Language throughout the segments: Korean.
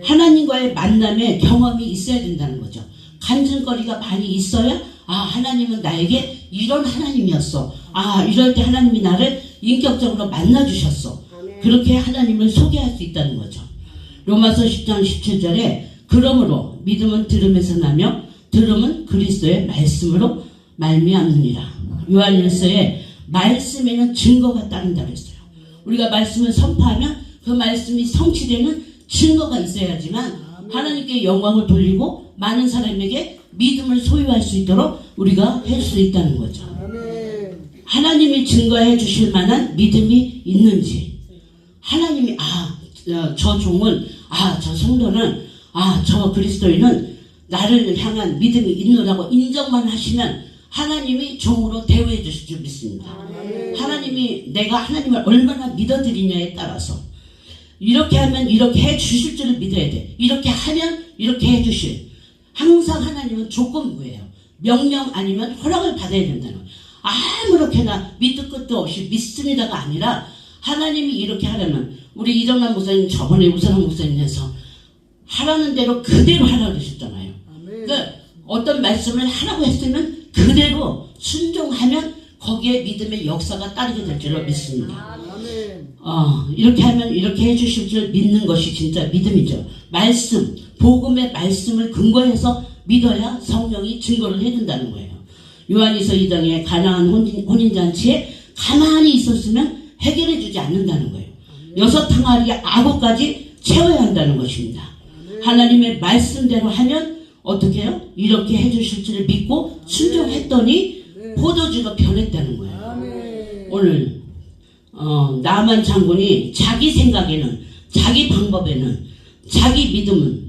하나님과의 만남의 경험이 있어야 된다는 거죠. 간증거리가 많이 있어야 하나님은 나에게 이런 하나님이었어. 이럴 때 하나님이 나를 인격적으로 만나주셨어. 그렇게 하나님을 소개할 수 있다는 거죠. 로마서 10장 17절에 그러므로 믿음은 들음에서 나며 들음은 그리스도의 말씀으로 말미암느니라. 요한일서에 말씀에는 증거가 따른다 그랬어요. 우리가 말씀을 선포하면 그 말씀이 성취되는 증거가 있어야지만 하나님께 영광을 돌리고 많은 사람에게 믿음을 소유할 수 있도록 우리가 할 수 있다는 거죠. 하나님이 증거해 주실 만한 믿음이 있는지, 하나님이 저 종은, 저 성도는, 저 그리스도인은 나를 향한 믿음이 있노라고 인정만 하시면 하나님이 종으로 대우해 주실 줄 믿습니다. 하나님이 내가 하나님을 얼마나 믿어드리냐에 따라서 이렇게 하면 이렇게 해 주실 줄을 믿어야 돼. 이렇게 하면 이렇게 해 주실. 항상 하나님은 조건부예요. 명령 아니면 허락을 받아야 된다는 거예요. 아무렇게나 밑도 끝도 없이 믿습니다가 아니라 하나님이 이렇게 하려면, 우리 이정남 목사님 저번에 우선한 목사님에서 하라는 대로 그대로 하라고 그러셨잖아요. 그러니까 어떤 말씀을 하라고 했으면 그대로 순종하면 거기에 믿음의 역사가 따르게 될 줄로 믿습니다. 이렇게 하면 이렇게 해주실 줄 믿는 것이 진짜 믿음이죠. 말씀, 복음의 말씀을 근거해서 믿어야 성령이 증거를 해준다는 거예요. 요한일서 2장에 가나안 혼인잔치에 가만히 있었으면 해결해 주지 않는다는 거예요. 6항아리의 아구까지 채워야 한다는 것입니다. 하나님의 말씀대로 하면 어떻게 해요? 이렇게 해주실 줄을 믿고 순종했더니 포도주가 변했다는 거예요. 오늘 나만 장군이 자기 생각에는, 자기 방법에는, 자기 믿음은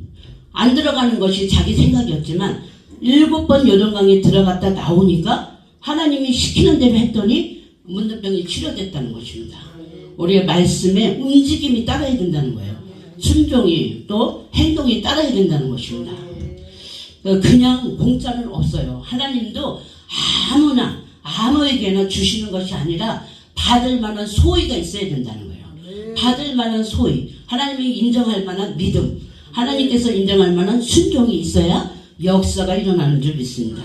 안 들어가는 것이 자기 생각이었지만 7번 요단강에 들어갔다 나오니까 하나님이 시키는 대로 했더니 문둥병이 치료됐다는 것입니다. 우리의 말씀에 움직임이 따라야 된다는 거예요. 순종이 또 행동이 따라야 된다는 것입니다. 그냥 공짜는 없어요. 하나님도 아무나 아무에게나 주시는 것이 아니라 받을 만한 소위가 있어야 된다는 거예요. 받을 만한 소위, 하나님이 인정할 만한 믿음, 하나님께서 인정할 만한 순종이 있어야 역사가 일어나는 줄 믿습니다.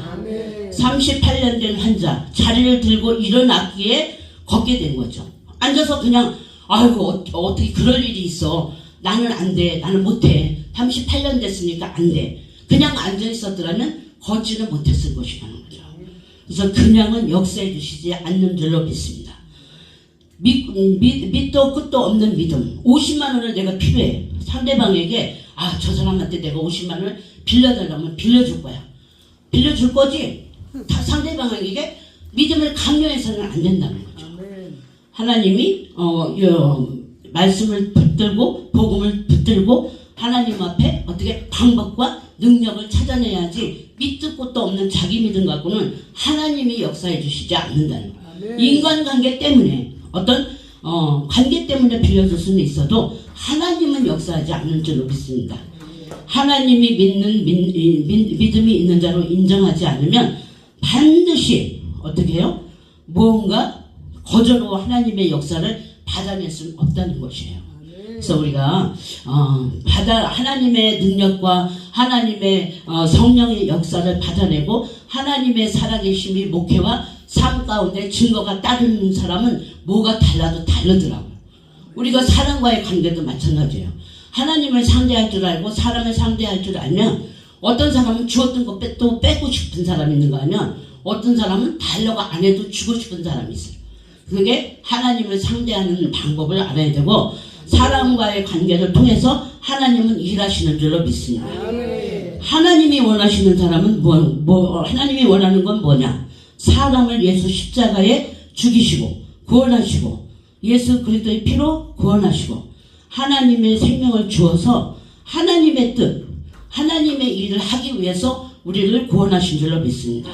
38년 된 환자 자리를 들고 일어났기에 걷게 된 거죠. 앉아서 그냥 어떻게 그럴 일이 있어, 나는 안 돼, 나는 못해, 38년 됐으니까 안 돼, 그냥 앉아 있었더라면 걷지는 못했을 것이라는 거죠. 그래서 그냥은 역사해 주시지 않는 줄로 믿습니다. 밑도 끝도 없는 믿음. 50만 원을 내가 필요해. 상대방에게 저 사람한테 내가 50만 원을 빌려달라면 빌려줄 거야. 빌려줄 거지. 상대방에게 믿음을 강요해서는 안 된다는 거죠. 하나님이 말씀을 붙들고 복음을 붙들고 하나님 앞에 어떻게 방법과 능력을 찾아내야지 밑도 끝도 없는 자기 믿음 갖고는 하나님이 역사해 주시지 않는다는 거예요. 인간관계 때문에 어떤 관계 때문에 빌려줄 수는 있어도 하나님은 역사하지 않는 줄로 믿습니다. 하나님이 믿는 믿음이 있는 자로 인정하지 않으면 반드시 어떻게 해요? 무언가 거저로 하나님의 역사를 받아낼 수는 없다는 것이에요. 그래서 우리가 하나님의 능력과 하나님의 성령의 역사를 받아내고 하나님의 살아계심이 목회와 삶 가운데 증거가 따르는 사람은 뭐가 달라도 다르더라고요. 우리가 사람과의 관계도 마찬가지예요. 하나님을 상대할 줄 알고 사람을 상대할 줄 알면 어떤 사람은 주었던 거 또 뺏고 싶은 사람이 있는가 하면 어떤 사람은 달라고 안 해도 주고 싶은 사람이 있어요. 그게 하나님을 상대하는 방법을 알아야 되고 사람과의 관계를 통해서 하나님은 일하시는 줄로 믿습니다. 하나님이 원하시는 사람은 하나님이 원하는 건 뭐냐? 사람을 예수 십자가에 죽이시고 구원하시고 예수 그리스도의 피로 구원하시고 하나님의 생명을 주어서 하나님의 뜻, 하나님의 일을 하기 위해서 우리를 구원하신 줄로 믿습니다.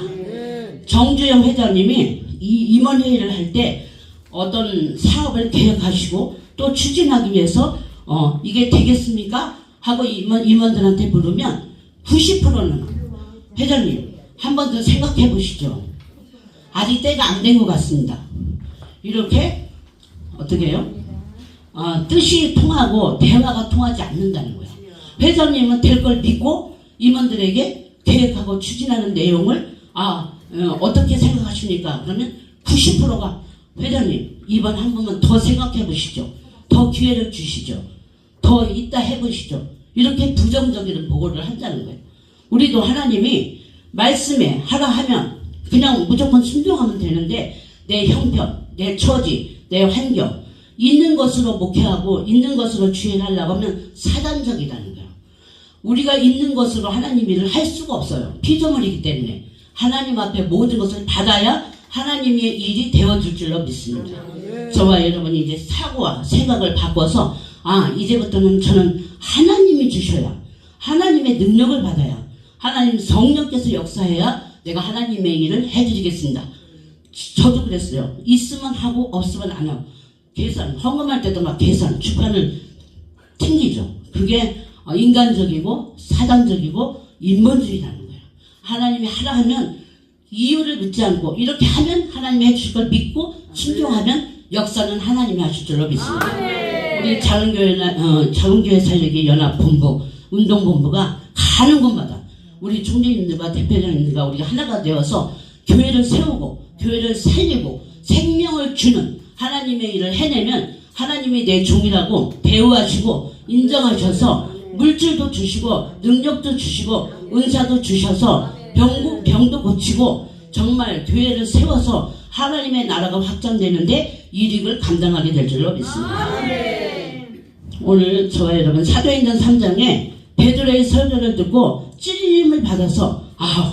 정주영 회장님이 이 임원회의를 할 때 어떤 사업을 계획하시고 또 추진하기 위해서 이게 되겠습니까? 하고 임원들한테 물으면 90%는 회장님 한 번 더 생각해 보시죠. 아직 때가 안 된 것 같습니다. 이렇게 어떻게 해요? 뜻이 통하고 대화가 통하지 않는다는 거예요. 회장님은 될 걸 믿고 임원들에게 계획하고 추진하는 내용을 어떻게 생각하십니까? 그러면 90%가 회장님 이번 한 번만 더 생각해 보시죠. 더 기회를 주시죠. 더 이따 해보시죠. 이렇게 부정적인 보고를 한다는 거예요. 우리도 하나님이 말씀에 하라 하면 그냥 무조건 순종하면 되는데 내 형편, 내 처지, 내 환경 있는 것으로 목회하고 있는 것으로 주행하려고 하면 사단적이라는 거예요. 우리가 있는 것으로 하나님 일을 할 수가 없어요. 피조물이기 때문에 하나님 앞에 모든 것을 받아야 하나님의 일이 되어줄 줄로 믿습니다. 저와 여러분이 이제 사고와 생각을 바꿔서 이제부터는 저는 하나님이 주셔야 하나님의 능력을 받아야 하나님 성령께서 역사해야 내가 하나님의 일을 해드리겠습니다. 저도 그랬어요. 있으면 하고 없으면 안 하고 계산 헌금할 때도 막 계산 주판을 튕기죠. 그게 인간적이고 사단적이고 인본주의라는 거예요. 하나님이 하라 하면 이유를 묻지 않고 이렇게 하면 하나님이 해주실 걸 믿고 순종하면 역사는 하나님이 하실 줄로 믿습니다. 우리 작은교회 살리기 연합본부 운동본부가 가는 곳마다 우리 총재님들과 대표장님들과 우리가 하나가 되어서 교회를 세우고 교회를 살리고 생명을 주는 하나님의 일을 해내면 하나님이 내 종이라고 대우하시고 인정하셔서 물질도 주시고 능력도 주시고 은사도 주셔서 병도 고치고 정말 교회를 세워서 하나님의 나라가 확장되는데 일익을 감당하게 될 줄로 믿습니다. 오늘 저와 여러분 사도행전 3장에 베드로의 설교를 듣고 찔림을 받아서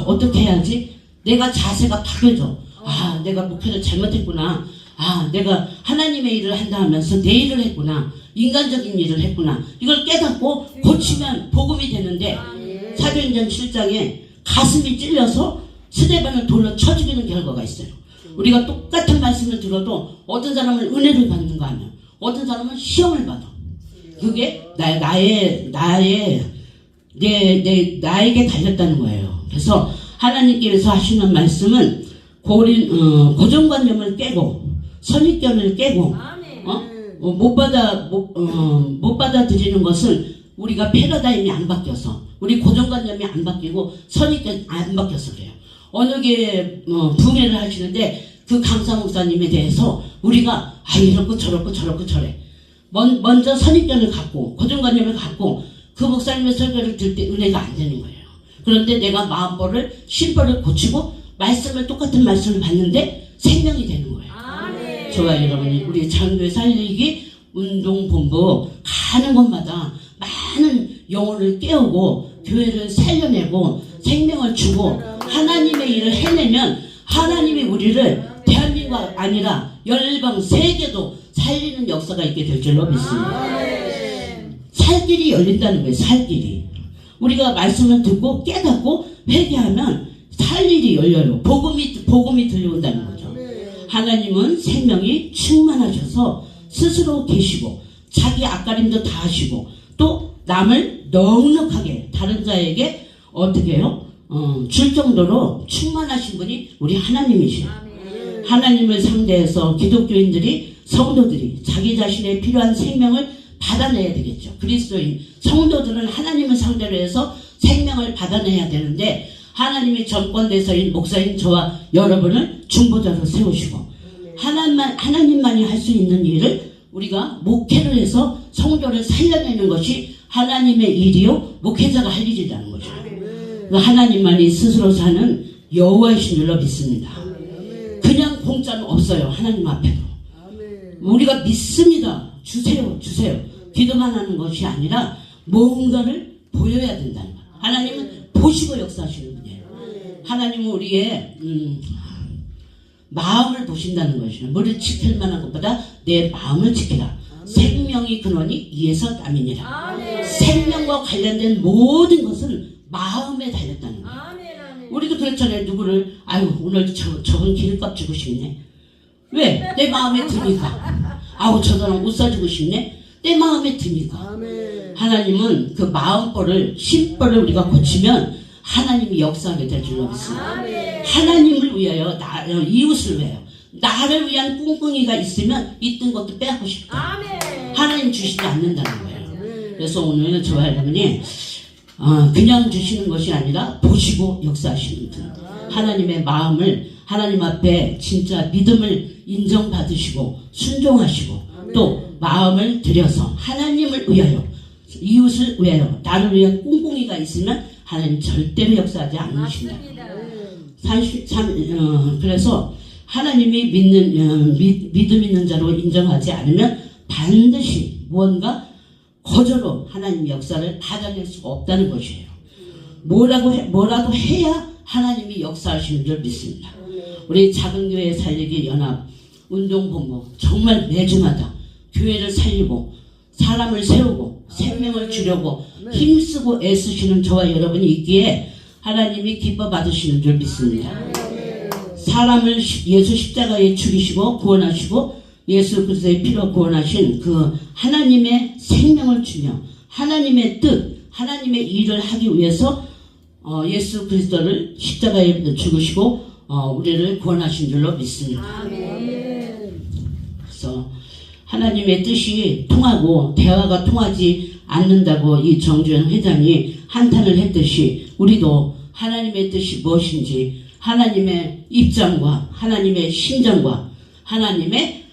어떻게 해야지? 내가 자세가 바뀌어져. 내가 목회를 잘못했구나. 내가 하나님의 일을 한다 하면서 내 일을 했구나. 인간적인 일을 했구나. 이걸 깨닫고 고치면 복음이 되는데 사도행전 7장에 가슴이 찔려서 스데반을 돌로 쳐 죽이는 결과가 있어요. 우리가 똑같은 말씀을 들어도 어떤 사람은 은혜를 받는가 하면 어떤 사람은 시험을 받아. 그게 나에게 달렸다는 거예요. 그래서 하나님께서 하시는 말씀은 고정관념을 깨고 선입견을 깨고 못 받아들이는 것은 우리가 패러다임이 안 바뀌어서 우리 고정관념이 안 바뀌고 선입견이 안 바뀌어서 그래요. 어느 게 부흥회를 하시는데 그 강사 목사님에 대해서 우리가 이렇고 저렇고 저래 먼저 선입견을 갖고 고정관념을 갖고 그 목사님의 설교를 들을 때 은혜가 안 되는 거예요. 그런데 내가 마음벌을 심벌을 고치고 말씀을 똑같은 말씀을 받는데 생명이 되는 거예요. 저와 여러분이 우리 장교회 살리기 운동본부 가는 곳마다 많은 영혼을 깨우고 교회를 살려내고 생명을 주고 하나님의 일을 해내면 하나님이 우리를 대한민국 아니라 열방 세계도 살리는 역사가 있게 될 줄로 믿습니다. 살 길이 열린다는 거예요. 살 길이. 우리가 말씀을 듣고 깨닫고 회개하면 살 일이 열려요. 복음이 들려온다는 거죠. 하나님은 생명이 충만하셔서 스스로 계시고 자기 앞가림도 다 하시고 또 남을 넉넉하게 다른 자에게 어떻게 해요? 줄 정도로 충만하신 분이 우리 하나님이시에요. 하나님을 상대해서 기독교인들이 성도들이 자기 자신의 필요한 생명을 받아내야 되겠죠. 그리스도인 성도들은 하나님을 상대로 해서 생명을 받아내야 되는데 하나님이 전권대사인 목사인 저와 여러분을 중보자로 세우시고 하나님만이 할 수 있는 일을 우리가 목회를 해서 성도를 살려내는 것이 하나님의 일이요 목회자가 할 일이라는 거죠. 하나님만이 스스로 사는 여호와이신 줄로 믿습니다. 그냥 공짜는 없어요. 하나님 앞에도. 우리가 믿습니다. 주세요. 기도만 하는 것이 아니라 뭔가를 보여야 된다는 거예요. 하나님은 보시고 역사하시는 분이에요. 하나님은 우리의 마음을 보신다는 것이에요. 머리를 지킬 만한 것보다 내 마음을 지키라. 생명이 근원이 이에서 남이니라. 생명과 관련된 모든 것은 마음에 달렸다는 거예요. 우리도 그렇잖아요. 누구를 오늘 저분 기름값 주고 싶네. 왜? 내 마음에 드니까. 저 사람 옷 사주고 싶네. 내 마음에 드니까. 하나님은 그 마음벌을 심벌을 우리가 고치면 하나님이 역사하게 될 줄로 믿습니다. 하나님을 위하여 이웃을 위하여 나를 위한 꿍꿍이가 있으면 있던 것도 빼앗고 싶다. 하나님 주시지 않는다는 거예요. 그래서 오늘 저와 여러분이 그냥 주시는 것이 아니라 보시고 역사하시는 분, 하나님의 마음을 하나님 앞에 진짜 믿음을 인정받으시고 순종하시고 또 마음을 들여서 하나님을 위하여, 이웃을 위하여, 나를 위한 꿍꿍이가 있으면 하나님 절대로 역사하지 않으신다. 그래서 하나님이 믿음 있는 자로 인정하지 않으면 반드시 무언가 거저로 하나님 역사를 받아낼 수가 없다는 것이에요. 뭐라도 해야 하나님이 역사하시는 줄 믿습니다. 우리 작은 교회 살리기 연합 운동본부 정말 매주마다 교회를 살리고 사람을 세우고 생명을 주려고 힘쓰고 애쓰시는 저와 여러분이 있기에 하나님이 기뻐 받으시는 줄 믿습니다. 사람을 예수 십자가에 죽이시고 구원하시고 예수 그리스도의 피로 구원하신 그 하나님의 생명을 주며 하나님의 뜻, 하나님의 일을 하기 위해서 예수 그리스도를 십자가에 죽으시고 우리를 구원하신 줄로 믿습니다. 그래서 하나님의 뜻이 통하고 대화가 통하지 않는다고 이 정주영 회장이 한탄을 했듯이 우리도 하나님의 뜻이 무엇인지 하나님의 입장과 하나님의 심정과 하나님의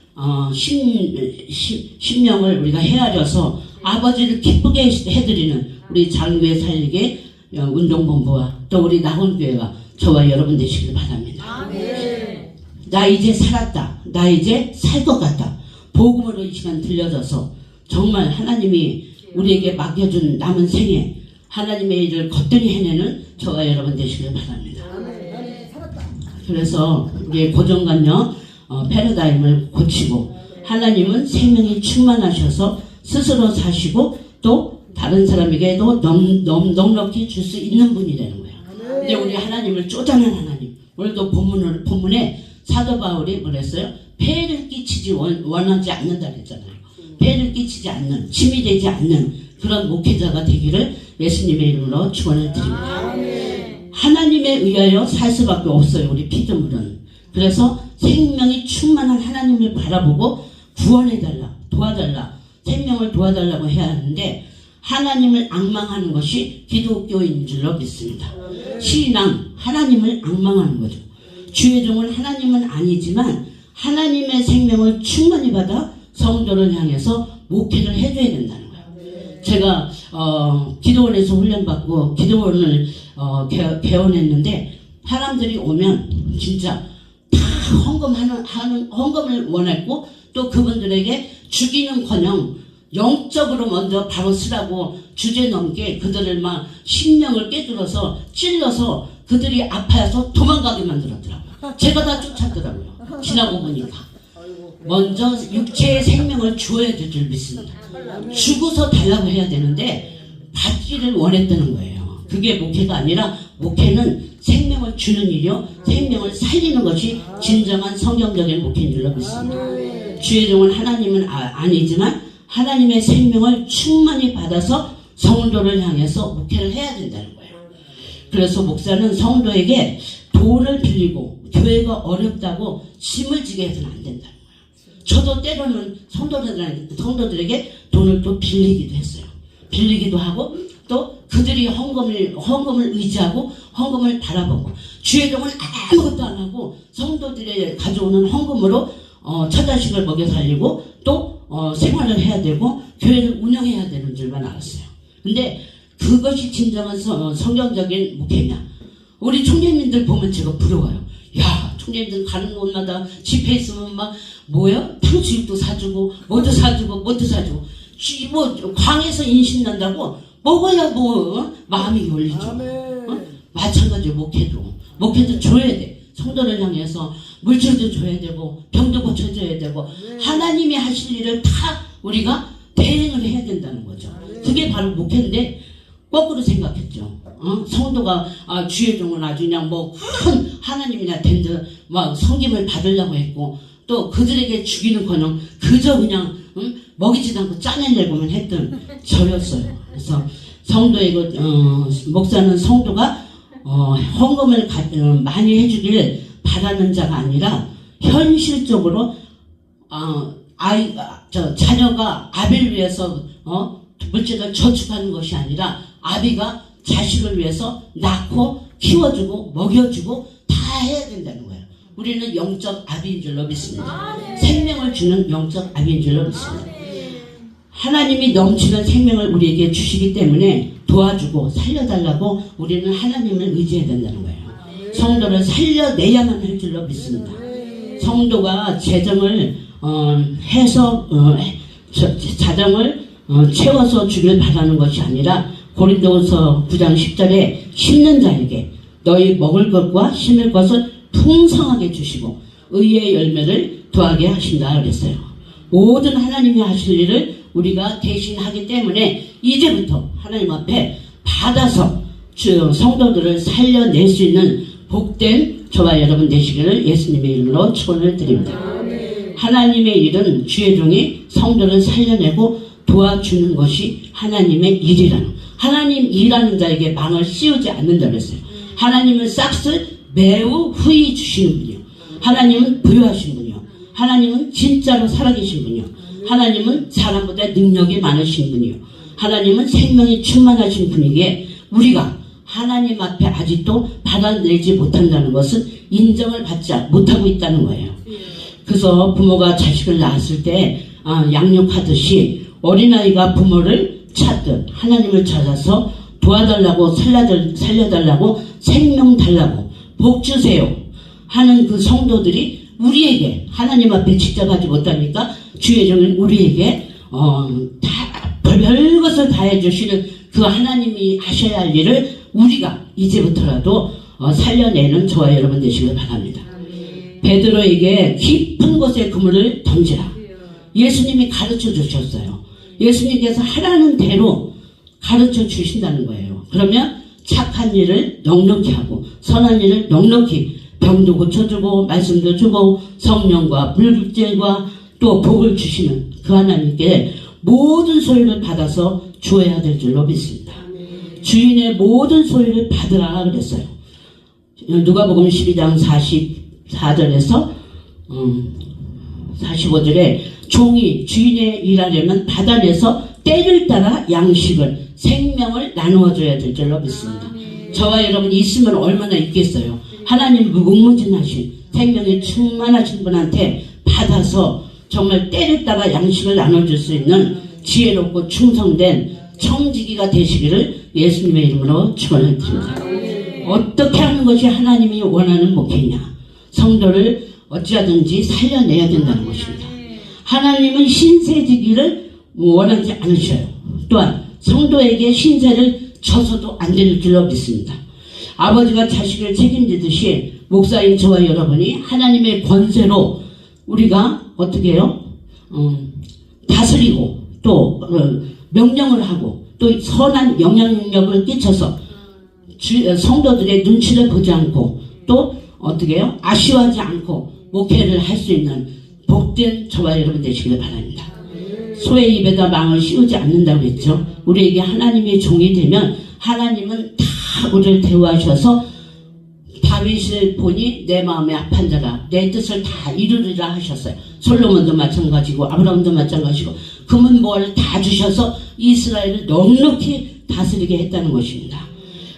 심령을 우리가 헤아려서 아버지를 기쁘게 해드리는 우리 장교회 살리기 운동본부와 또 우리 낙원교회가 저와 여러분 되시길 바랍니다. 아멘. 나 이제 살았다. 나 이제 살 것 같다. 복음으로 이 시간 들려져서 정말 하나님이 우리에게 맡겨준 남은 생에 하나님의 일을 거뜬히 해내는 저와 여러분 되시길 바랍니다. 그래서 우리의 고정관념 패러다임을 고치고 하나님은 생명이 충만하셔서 스스로 사시고 또 다른 사람에게도 넉넉히 줄 수 있는 분이라는 거예요. 근데 우리 하나님을 쪼잔한 하나님, 오늘도 본문에 사도 바울이 뭐랬어요? 폐를 끼치지 원하지 않는다 그랬잖아요. 폐를 끼치지 않는, 침이 되지 않는 그런 목회자가 되기를 예수님의 이름으로 축원을 드립니다. 하나님에 의하여 살 수밖에 없어요. 우리 피조물은. 그래서 생명이 충만한 하나님을 바라보고 구원해달라, 도와달라, 생명을 도와달라고 해야 하는데 하나님을 앙망하는 것이 기독교인 줄로 믿습니다. 신앙, 하나님을 앙망하는 거죠. 주의 종은 하나님은 아니지만 하나님의 생명을 충만히 받아 성도를 향해서 목회를 해줘야 된다는 거예요. 제가 기도원에서 훈련받고 기도원을 개원했는데 사람들이 오면 진짜 다 헌금을 원했고 또 그분들에게 주기는커녕 영적으로 먼저 바로 쓰라고 주제 넘게 그들을 막 심령을 깨뚫어서 찔러서 그들이 아파서 도망가게 만들었더라고요. 제가 다 쫓았더라고요. 지나고 보니까 먼저 육체의 생명을 주어야 될 줄 믿습니다. 주고서 달라고 해야 되는데 받기를 원했다는 거예요. 그게 목회가 아니라 목회는 생명을 주는 일이요 생명을 살리는 것이 진정한 성경적인 목회인 줄로 믿습니다. 주의 종은 하나님은 아니지만 하나님의 생명을 충만히 받아서 성도를 향해서 목회를 해야 된다는 거예요. 그래서 목사는 성도에게 돈을 빌리고 교회가 어렵다고 짐을 지게 해서는 안 된다는 거예요. 저도 때로는 성도들에게 돈을 또 빌리기도 했어요. 빌리기도 하고 또 그들이 헌금을 의지하고 헌금을 바라보고 주의 종은 아무것도 안 하고 성도들이 가져오는 헌금으로 처자식을 먹여 살리고 또 생활을 해야 되고 교회를 운영해야 되는 줄만 알았어요. 근데 그것이 진정한 성경적인 목회냐? 우리 총재님들 보면 제가 부러워요. 야, 총재님들 가는 곳마다 집회 있으면 막 뭐야? 탕수육도 사주고 뭐도 사주고 뭐 광에서 인신 난다고 먹어야 뭐 마음이 열리죠. 마찬가지로 목회도 줘야 돼. 성도를 향해서 물질도 줘야 되고 병도 고쳐줘야 되고 하나님이 하실 일을 다 우리가 대행을 해야 된다는 거죠. 그게 바로 목회인데 거꾸로 생각했죠. 성도가 주의 종은 아주 그냥 뭐 큰 하나님이나 된들 막 섬김을 받으려고 했고 또 그들에게 주기는커녕 그저 그냥 먹이지도 않고 짜내려고만 했던 저였어요. 그래서 목사는 성도가 헌금을 많이 해주길 바라는 자가 아니라 현실적으로 자녀가 아비를 위해서 물질을 저축하는 것이 아니라 아비가 자식을 위해서 낳고 키워주고 먹여주고 다 해야 된다는 거예요. 우리는 영적 아비인 줄로 믿습니다. 생명을 주는 영적 아비인 줄로 믿습니다. 하나님이 넘치는 생명을 우리에게 주시기 때문에 도와주고 살려달라고 우리는 하나님을 의지해야 된다는 거예요. 성도를 살려내야만 할 줄로 믿습니다. 성도가 재정을 해서 자정을 채워서 주길 바라는 것이 아니라 고린도후서 9장 10절에 심는 자에게 너희 먹을 것과 심을 것을 풍성하게 주시고 의의 열매를 더하게 하신다 그랬어요. 모든 하나님이 하실 일을 우리가 대신 하기 때문에 이제부터 하나님 앞에 받아서 성도들을 살려낼 수 있는 복된 저와 여러분 되시기를 예수님의 이름으로 축원을 드립니다. 하나님의 일은 주의 종이 성도를 살려내고 도와주는 것이 하나님의 일이라는, 하나님 일하는 자에게 망을 씌우지 않는다 그랬어요. 하나님은 싹을 매우 후히 주시는 분이요, 하나님은 부유하신 분이요, 하나님은 진짜로 살아계신 분이요, 하나님은 사람보다 능력이 많으신 분이요, 하나님은 생명이 충만하신 분이기에 우리가 하나님 앞에 아직도 받아내지 못한다는 것은 인정을 받지 못하고 있다는 거예요. 그래서 부모가 자식을 낳았을 때 양육하듯이 어린아이가 부모를 찾듯 하나님을 찾아서 도와달라고 살려달라고 생명 달라고 복 주세요 하는 그 성도들이 우리에게 하나님 앞에 직접 하지 못하니까 주의 종은 우리에게 다 별것을 다 해주시는 그 하나님이 하셔야 할 일을 우리가 이제부터라도 살려내는 저와 여러분 되시길 바랍니다. 베드로에게 깊은 곳에 그물을 던지라. 예수님이 가르쳐 주셨어요. 예수님께서 하라는 대로 가르쳐 주신다는 거예요. 그러면 착한 일을 넉넉히 하고 선한 일을 넉넉히, 병도 고쳐주고 말씀도 주고 성령과 물질과 또 복을 주시는 그 하나님께 모든 소유를 받아서 주어야 될 줄로 믿습니다. 주인의 모든 소유를 받으라 그랬어요. 누가복음 12장 44절에서 45절에 종이 주인의 일하려면 받아내서 때를 따라 양식을, 생명을 나누어줘야 될 줄로 믿습니다. 저와 여러분이 있으면 얼마나 있겠어요. 하나님 무궁무진하신 생명이 충만하신 분한테 받아서 정말 때를 따라 양식을 나눠줄 수 있는 지혜롭고 충성된 청지기가 되시기를 예수님의 이름으로 축원드립니다. 어떻게 하는 것이 하나님이 원하는 목회냐? 성도를 어찌하든지 살려내야 된다는 것입니다. 하나님은 신세지기를 원하지 않으셔요. 또한 성도에게 신세를 져서도 안 될 줄로 믿습니다. 아버지가 자식을 책임지듯이 목사인 저와 여러분이 하나님의 권세로 우리가 어떻게 해요? 다스리고 또 명령을 하고 또 선한 영향력을 끼쳐서 성도들의 눈치를 보지 않고 또 어떻게 해요? 아쉬워하지 않고 목회를 할 수 있는 복된 저와 여러분 되시길 바랍니다. 소의 입에다 망을 씌우지 않는다고 했죠. 우리에게 하나님의 종이 되면 하나님은 다 우리를 대우하셔서 다윗을 보니 내 마음에 합한 자라 내 뜻을 다 이루리라 하셨어요. 솔로몬도 마찬가지고 아브라함도 마찬가지고 금은 뭐를 다 주셔서 이스라엘을 넉넉히 다스리게 했다는 것입니다.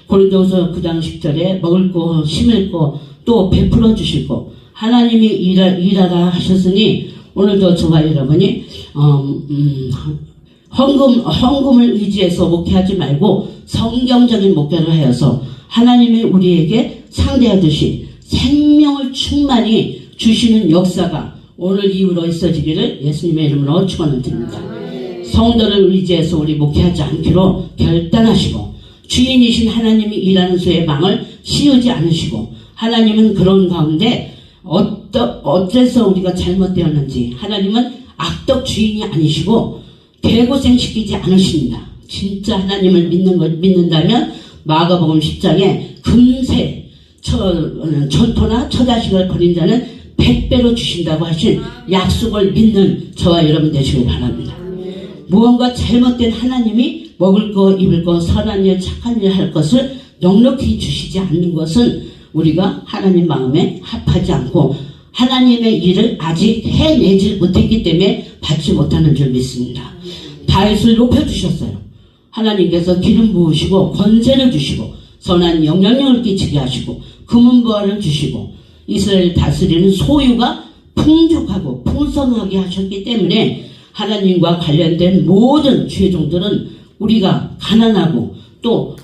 고린도후서 9장 10절에 먹을 거 심을 거 또 베풀어 주실 거 하나님이 일하라 하셨으니 오늘도 저와 여러분이 헌금을 의지해서 목회하지 말고 성경적인 목회를 하여서 하나님이 우리에게 상대하듯이 생명을 충만히 주시는 역사가 오늘 이후로 있어지기를 예수님의 이름으로 축원을 드립니다. 성도를 의지해서 우리 목회하지 않기로 결단하시고 주인이신 하나님이 일하는 수의 망을 씌우지 않으시고 하나님은 그런 가운데 어째서 우리가 잘못되었는지 하나님은 악덕 주인이 아니시고 개고생시키지 않으십니다. 진짜 하나님을 믿는다면 마가복음 10장에 금세 전토나 처자식을 버린 자는 100배로 주신다고 하신 약속을 믿는 저와 여러분 되시길 바랍니다. 무언가 잘못된 하나님이 먹을 거 입을 거 선한 일 착한 일 할 것을 넉넉히 주시지 않는 것은 우리가 하나님 마음에 합하지 않고 하나님의 일을 아직 해내지 못했기 때문에 받지 못하는 줄 믿습니다. 다윗을 높여주셨어요. 하나님께서 기름 부으시고 권세를 주시고 선한 영향력을 끼치게 하시고 금은보화를 주시고 이스라엘 다스리는 소유가 풍족하고 풍성하게 하셨기 때문에 하나님과 관련된 모든 죄종들은 우리가 가난하고 또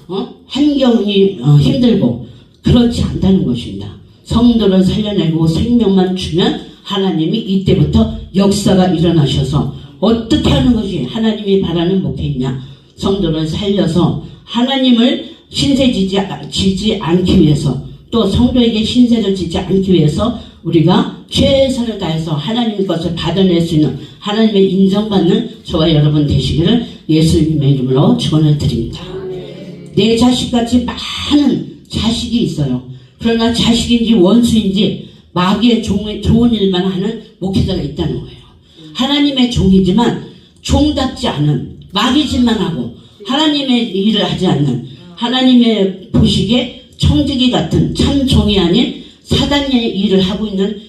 환경이 힘들고 그렇지 않다는 것입니다. 성도를 살려내고 생명만 주면 하나님이 이때부터 역사가 일어나셔서 어떻게 하는 것이 하나님이 바라는 목회이냐, 성도를 살려서 하나님을 신세지지 않기 위해서 또 성도에게 신세를 지지 않기 위해서 우리가 최선을 다해서 하나님의 것을 받아낼 수 있는 하나님의 인정받는 저와 여러분 되시기를 예수님의 이름으로 축원을 드립니다. 내 자식같이 많은 자식이 있어요. 그러나 자식인지 원수인지 마귀의 좋은 일만 하는 목회자가 있다는 거예요. 하나님의 종이지만 종답지 않은 마귀 짓만 하고 하나님의 일을 하지 않는 하나님의 보시기에 청지기 같은 참 종이 아닌 사단의 일을 하고 있는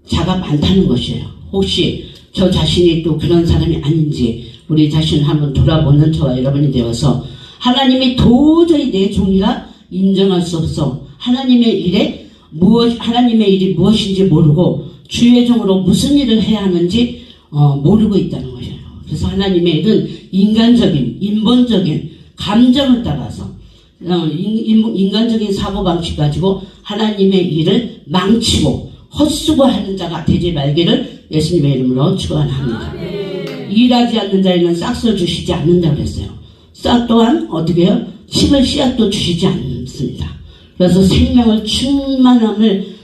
자가 많다는 것이에요. 혹시 저 자신이 또 그런 사람이 아닌지 우리 자신을 한번 돌아보는 저와 여러분이 되어서 하나님이 도저히 내 종이라 인정할 수 없어 하나님의 일이 무엇인지 모르고 주의 종으로 무슨 일을 해야 하는지 모르고 있다는 것이에요. 그래서 하나님의 일은 인간적인 인본적인 감정을 따라서 인간적인 사고방식 가지고 하나님의 일을 망치고 헛수고하는 자가 되지 말기를 예수님의 이름으로 축원합니다. 일하지 않는 자에는 싹을 주시지 않는다고 그랬어요. 싹 또한 어떻게 해요? 심을 씨앗도 주시지 않습니다. 그래서 생명을 충만함을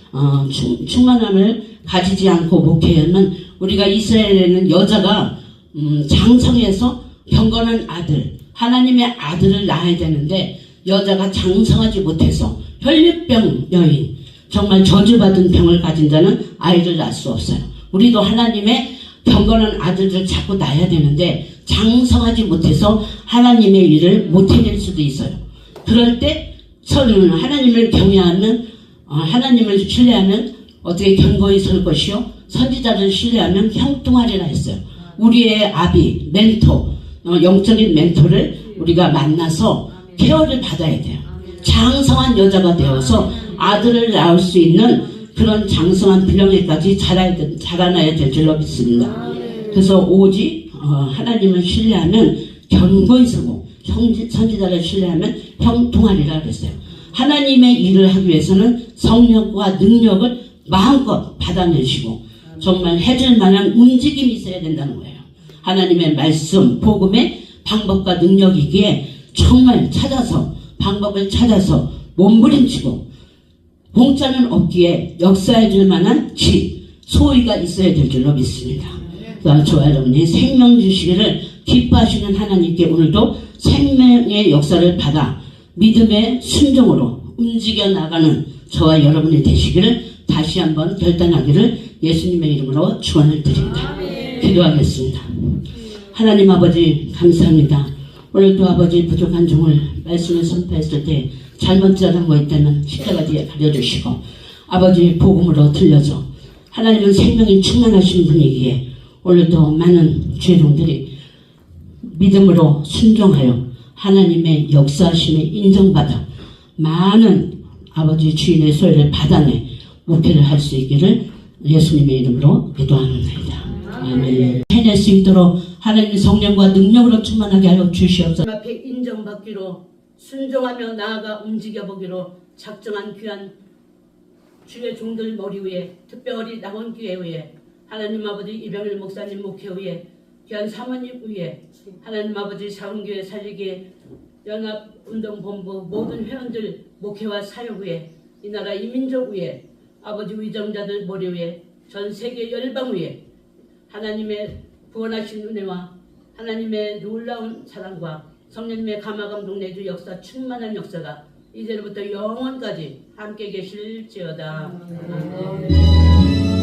가지지 않고 목회하면 우리가 이스라엘에는 여자가 장성해서 경건한 아들 하나님의 아들을 낳아야 되는데 여자가 장성하지 못해서 혈류병 여인 정말 저주받은 병을 가진 자는 아이를 낳을 수 없어요. 우리도 하나님의 경건한 아들을 자꾸 낳아야 되는데 장성하지 못해서 하나님의 일을 못해낼 수도 있어요. 그럴 때 하나님을 경외하면 하나님을 신뢰하면 어떻게 견고히 설 것이요 선지자를 신뢰하면 형통하리라 했어요. 우리의 아비 멘토 영적인 멘토를 우리가 만나서 케어를 받아야 돼요. 장성한 여자가 되어서 아들을 낳을 수 있는 그런 장성한 비령에까지 자라나야 될 줄로 믿습니다. 그래서 오직 하나님을 신뢰하면 견고히 서고 선지자를 신뢰하면 형통하리라 그랬어요. 하나님의 일을 하기 위해서는 성령과 능력을 마음껏 받아내시고 정말 해줄 만한 움직임이 있어야 된다는 거예요. 하나님의 말씀, 복음의 방법과 능력이기에 정말 방법을 찾아서 몸부림치고 공짜는 없기에 역사해줄 만한 소위가 있어야 될 줄로 믿습니다. 저와 여러분이 생명 주시기를 기뻐하시는 하나님께 오늘도 생명의 역사를 받아 믿음의 순종으로 움직여 나가는 저와 여러분이 되시기를 다시 한번 결단하기를 예수님의 이름으로 축원을 드립니다. 기도하겠습니다. 하나님 아버지 감사합니다. 오늘도 아버지 부족한 종을 말씀을 선포했을 때 잘못 잘한 거 있다면 십자가 뒤에 가려주시고 아버지 복음으로 들려줘 하나님은 생명이 충만하신 분이기에 오늘도 많은 죄종들이 믿음으로 순종하여 하나님의 역사하심에 인정받아 많은 아버지 주인의 소유를 받아내 목회를 할 수 있기를 예수님의 이름으로 기도합니다. 아멘. 해낼 수 있도록 하나님의 성령과 능력으로 충만하게 하여 주시옵소서. 앞에 인정받기로 순종하며 나아가 움직여보기로 작정한 귀한 주의 종들 머리 위에 특별히 남원교회 위에 하나님 아버지 이병일 목사님 목회 위에 귀한 사모님 위에 하나님 아버지 사원교회 살리기 연합운동본부 모든 회원들 목회와 사역 위에 이 나라 이민족 위에 아버지 위정자들 머리 위에 전 세계 열방 위에 하나님의 구원하신 은혜와 하나님의 놀라운 사랑과 성령님의 감화감동 내주 역사 충만한 역사가 이제부터 영원까지 함께 계실지어다. 아멘.